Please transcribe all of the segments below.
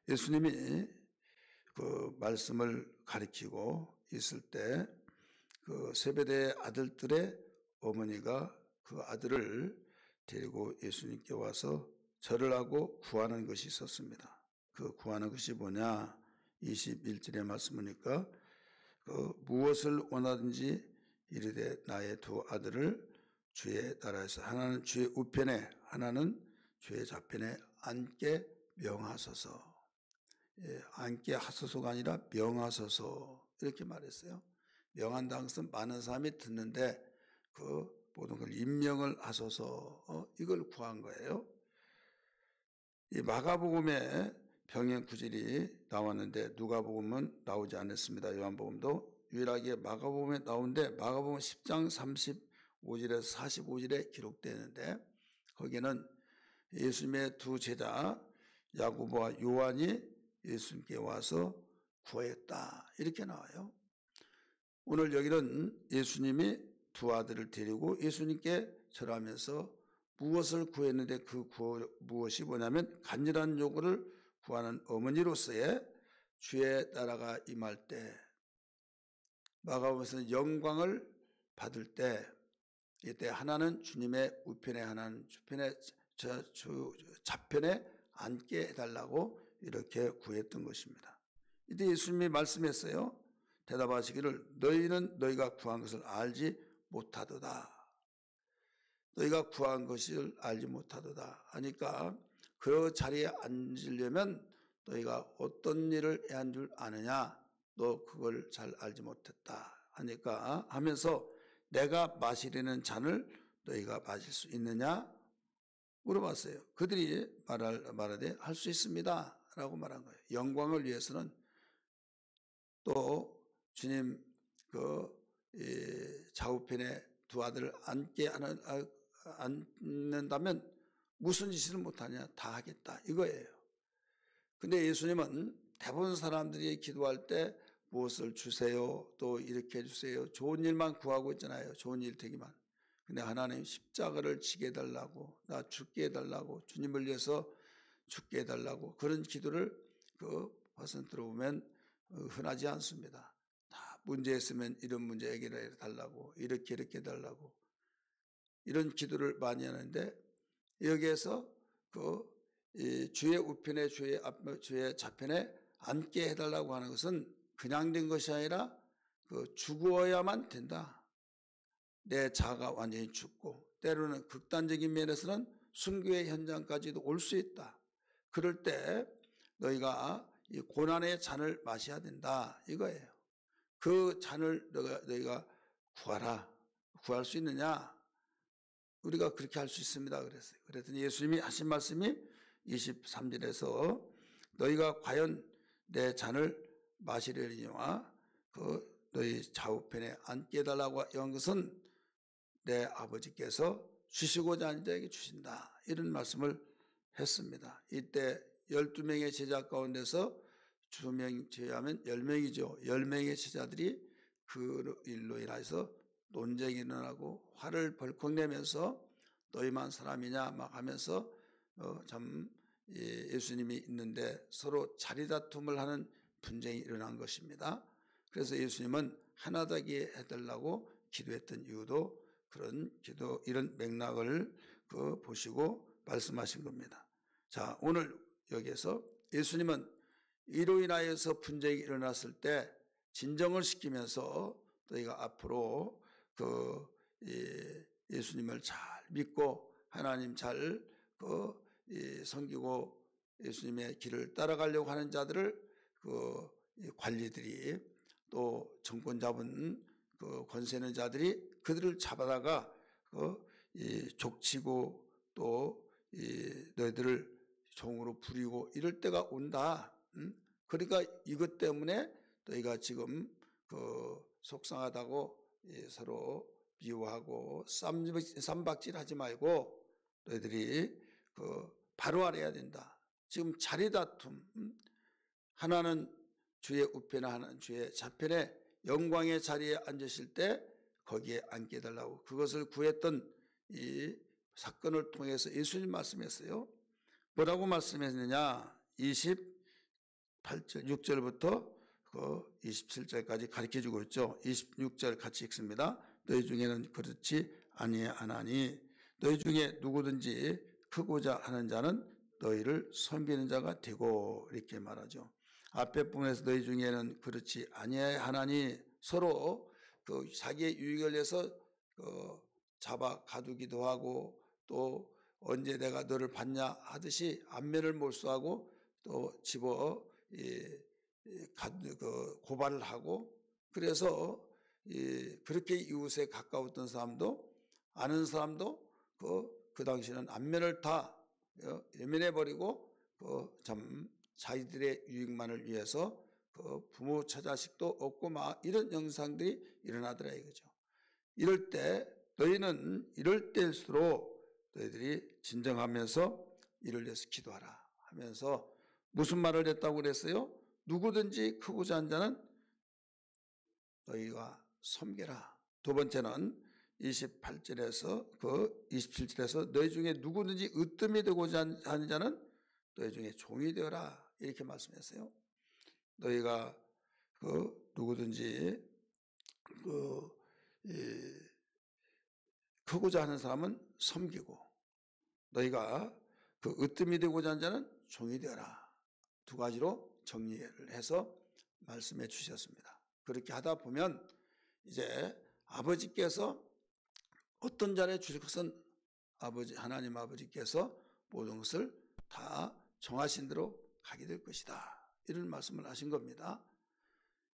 예수님이 그 말씀을 가리키고 있을 때 그 세베대의 아들들의 어머니가 그 아들을 데리고 예수님께 와서 절을 하고 구하는 것이 있었습니다. 그 구하는 것이 뭐냐? 21절의 말씀 보니까 그 무엇을 원하든지 이르되 나의 두 아들을 주의 나라에서 하나는 주의 우편에 하나는 주의 좌편에 앉게 명하소서. 앉게 하소서가 아니라 명하소서 이렇게 말했어요. 명한다는 것은 많은 사람이 듣는데 그 모든 걸 임명을 하소서 이걸 구한 거예요. 이 마가복음에 병행 구절이 나왔는데 누가복음은 나오지 않았습니다. 요한복음도 유일하게 마가복음에 나오는데 마가복음 10장 35절에서 45절에 기록되는데 거기는 예수님의 두 제자 야고보와 요한이 예수님께 와서 구했다 이렇게 나와요. 오늘 여기는 예수님이 두 아들을 데리고 예수님께 절하면서 무엇을 구했는데 그 무엇이 뭐냐면 간절한 요구를 구하는 어머니로서의 주의 나라가 임할 때 마가복음에서는 영광을 받을 때 이때 하나는 주님의 우편에 하나는 주편에 좌편에 앉게 해달라고 이렇게 구했던 것입니다. 이때 예수님이 말씀했어요. 대답하시기를 너희는 너희가 구한 것을 알지 못하도다. 너희가 구한 것을 알지 못하도다 하니까 그 자리에 앉으려면 너희가 어떤 일을 해야 한 줄 아느냐? 너 그걸 잘 알지 못했다 하니까 하면서 내가 마시려는 잔을 너희가 마실 수 있느냐? 물어봤어요. 그들이 말하되 할 수 있습니다 라고 말한 거예요. 영광을 위해서는 또 주님 그 좌우편에 두 아들을 앉는다면 무슨 짓을 못하냐? 다 하겠다 이거예요. 근데 예수님은 대부분 사람들이 기도할 때 무엇을 주세요 또 이렇게 해주세요 좋은 일만 구하고 있잖아요. 좋은 일 되기만. 근데 하나님 십자가를 지게 해달라고 나 죽게 해달라고 주님을 위해서 죽게 해달라고 그런 기도를 그 퍼센트로 보면 흔하지 않습니다. 다 문제 있으면 이런 문제 해결해 달라고 이렇게 해달라고 이런 기도를 많이 하는데 여기에서 그 주의 우편에 주의 좌편에 앉게 해달라고 하는 것은 그냥 된 것이 아니라 그 죽어야만 된다. 내 자아가 완전히 죽고 때로는 극단적인 면에서는 순교의 현장까지도 올 수 있다. 그럴 때 너희가 이 고난의 잔을 마셔야 된다 이거예요. 그 잔을 너희가 구하라. 구할 수 있느냐? 우리가 그렇게 할 수 있습니다 그랬어요. 그랬더니 예수님이 하신 말씀이 23절에서 너희가 과연 내 잔을 마시려니와 그 너희 좌우편에 앉게 해달라고 한 것은 내 아버지께서 주시고자 하는 자에게 주신다 이런 말씀을 했습니다. 이때 12명의 제자 가운데서 2명 제외하면 10명이죠. 10명의 제자들이 그 일로 인해서 논쟁이 일어나고 화를 벌컥 내면서 너희만 사람이냐 막 하면서 참 예수님이 있는데 서로 자리다툼을 하는 분쟁이 일어난 것입니다. 그래서 예수님은 하나 되게 해달라고 기도했던 이유도 그런 기도 이런 맥락을 보시고 말씀하신 겁니다. 자, 오늘 여기에서 예수님은 이로 인하여서 분쟁이 일어났을 때 진정을 시키면서 너희가 앞으로 예수님을 잘 믿고 하나님 잘 섬기고 예수님의 길을 따라가려고 하는 자들을 관리들이 또 정권 잡은 권세 있는 자들이 그들을 잡아다가 족치고 또 너희들을 종으로 부리고 이럴 때가 온다. 그러니까 이것 때문에 너희가 지금 속상하다고 서로 비유하고 쌈박질하지 말고 너희들이 바로 알아야 된다. 지금 자리다툼 하나는 주의 우편에 하나는 주의 좌편에 영광의 자리에 앉으실 때 거기에 앉게 해달라고 그것을 구했던 이 사건을 통해서 예수님 말씀했어요. 뭐라고 말씀했느냐? 28절 6절부터 그 27절까지 가르쳐주고 있죠. 26절 같이 읽습니다. 너희 중에는 그렇지 아니하나니 너희 중에 누구든지 크고자 하는 자는 너희를 섬기는 자가 되고, 이렇게 말하죠. 앞에 부분에서 너희 중에는 그렇지 아니하나니 서로 그 자기의 유익을 위해서 잡아 가두기도 하고, 또 언제 내가 너를 받냐 하듯이 안면을 몰수하고 또 집어 고발을 하고, 그래서 그렇게 이웃에 가까웠던 사람도, 아는 사람도 그 당시에는 안면을 다 외면해 버리고 참 자기들의 유익만을 위해서 부모 처자식도 없고 막 이런 현상들이 일어나더라 이거죠. 이럴 때일수록 너희들이 진정하면서 이를 위해서 기도하라 하면서 무슨 말을 했다고 그랬어요? 누구든지 크고자 하는 자는 너희가 섬겨라. 두 번째는 28절에서 27절에서 너희 중에 누구든지 으뜸이 되고자 하는 자는 너희 중에 종이 되어라, 이렇게 말씀했어요. 너희가 누구든지 크고자 하는 사람은 섬기고, 너희가 으뜸이 되고자 하는 자는 종이 되어라. 두 가지로 정리를 해서 말씀해 주셨습니다. 그렇게 하다 보면 이제 아버지께서 어떤 자리에 주실 것은 하나님 아버지께서 모든 것을 다 정하신 대로 가게 될 것이다, 이런 말씀을 하신 겁니다.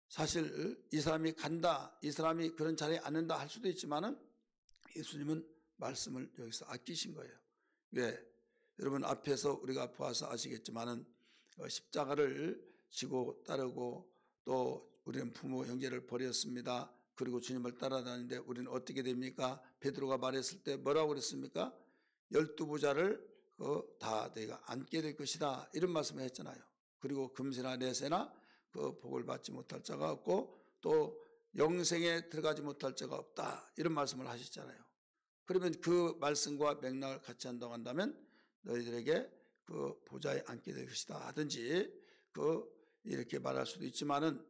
사실 이 사람이 간다, 이 사람이 그런 자리에 앉는다 할 수도 있지만은 예수님은 말씀을 여기서 아끼신 거예요. 왜? 여러분 앞에서 우리가 보아서 아시겠지만은 십자가를 지고 따르고, 또 우리는 부모 형제를 버렸습니다. 그리고 주님을 따라다니는데 우리는 어떻게 됩니까? 베드로가 말했을 때 뭐라고 그랬습니까? 12부자를 다 너희가 안게 될 것이다, 이런 말씀을 했잖아요. 그리고 금세나 내세나 복을 받지 못할 자가 없고 또 영생에 들어가지 못할 자가 없다, 이런 말씀을 하셨잖아요. 그러면 그 말씀과 맥락을 같이 한다고 한다면 너희들에게 보좌에 앉게 될 것이다 하든지 이렇게 말할 수도 있지만은,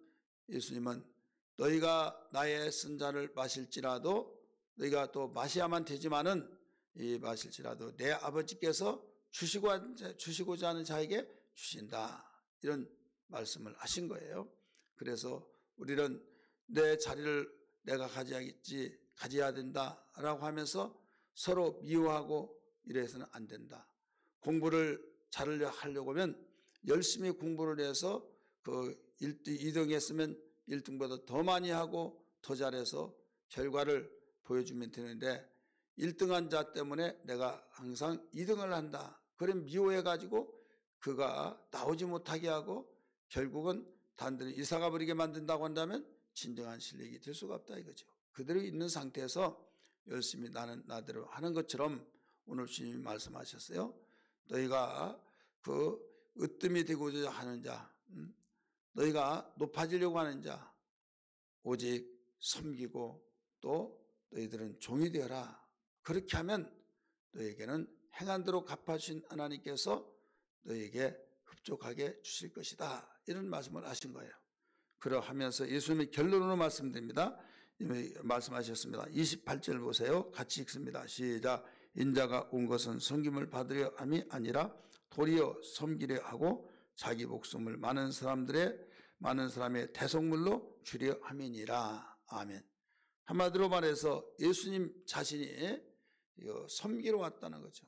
예수님은 너희가 나의 쓴 잔을 마실지라도 너희가 또 마셔야만 되지만은 이 마실지라도 내 아버지께서 주시고자 하는 자에게 주신다, 이런 말씀을 하신 거예요. 그래서 우리는 내 자리를 내가 가져야 된다라고 하면서 서로 미워하고 이래서는 안 된다. 공부를 잘하려고 하면 열심히 공부를 해서 2등 했으면 1등보다 더 많이 하고 더 잘해서 결과를 보여주면 되는데, 1등한 자 때문에 내가 항상 2등을 한다, 그럼 미워해가지고 그가 나오지 못하게 하고 결국은 단들이 이사가 버리게 만든다고 한다면 진정한 실력이 될 수가 없다 이거죠. 그대로 있는 상태에서 열심히 나는 나대로 하는 것처럼 오늘 주님이 말씀하셨어요. 너희가 으뜸이 되고자 하는 자, 너희가 높아지려고 하는 자, 오직 섬기고 또 너희들은 종이 되어라. 그렇게 하면 너희에게는 행한 대로 갚아주신 하나님께서 너희에게 흡족하게 주실 것이다, 이런 말씀을 하신 거예요. 그러하면서 예수님이 결론으로 말씀드립니다. 이미 말씀하셨습니다. 28절 보세요. 같이 읽습니다. 시작. 인자가 온 것은 섬김을 받으려 함이 아니라 도리어 섬기려 하고 자기 목숨을 많은 사람의 대속물로 주려 함이니라. 아멘. 한마디로 말해서 예수님 자신이 섬기러 왔다는 거죠.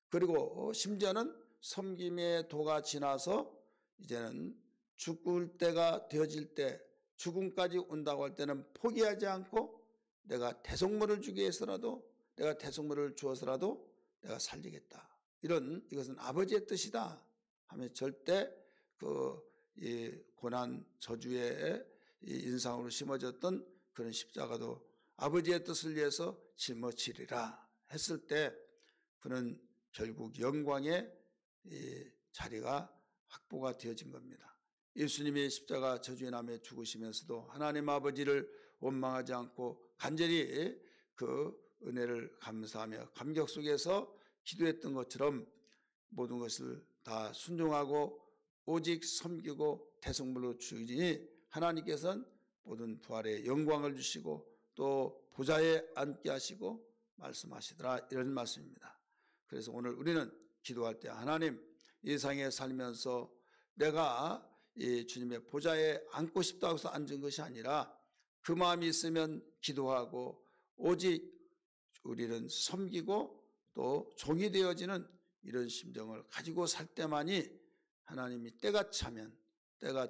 그리고 심지어는 섬김의 도가 지나서 이제는 죽을 때가 되어질 때, 죽음까지 온다고 할 때는 포기하지 않고 내가 대속물을 주기 위해서라도, 내가 대속물을 주어서라도 내가 살리겠다, 이것은 아버지의 뜻이다 하며 절대 이 고난 저주의 이 인상으로 심어졌던 그런 십자가도 아버지의 뜻을 위해서 짊어지리라 했을 때 그는 결국 영광의 이 자리가 확보가 되어진 겁니다. 예수님이 십자가 저주의 남에 죽으시면서도 하나님 아버지를 원망하지 않고 간절히 그 은혜를 감사하며 감격 속에서 기도했던 것처럼 모든 것을 다 순종하고 오직 섬기고 대성물로 주니 하나님께서는 모든 부활의 영광을 주시고 또 보좌에 앉게 하시고 말씀하시더라, 이런 말씀입니다. 그래서 오늘 우리는 기도할 때 하나님, 이 세상에 살면서 내가 이 주님의 보좌에 앉고 싶다고 해서 앉은 것이 아니라 그 마음이 있으면 기도하고 오직 우리는 섬기고 또 종이 되어지는 이런 심정을 가지고 살 때만이 하나님이 때가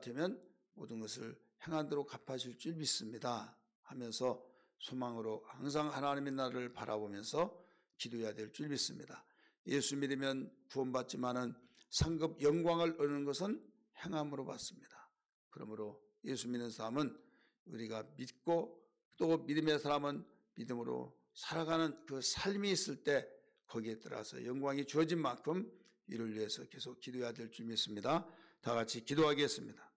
되면 모든 것을 행하도록 갚아줄 줄 믿습니다 하면서 소망으로 항상 하나님의 나라를 바라보면서 기도해야 될 줄 믿습니다. 예수 믿으면 구원받지만은 상급 영광을 얻는 것은 행함으로 받습니다. 그러므로 예수 믿는 사람은 우리가 믿고 또 믿음의 사람은 믿음으로 살아가는 그 삶이 있을 때 거기에 따라서 영광이 주어진 만큼 이를 위해서 계속 기도해야 될 줄 믿습니다. 다 같이 기도하겠습니다.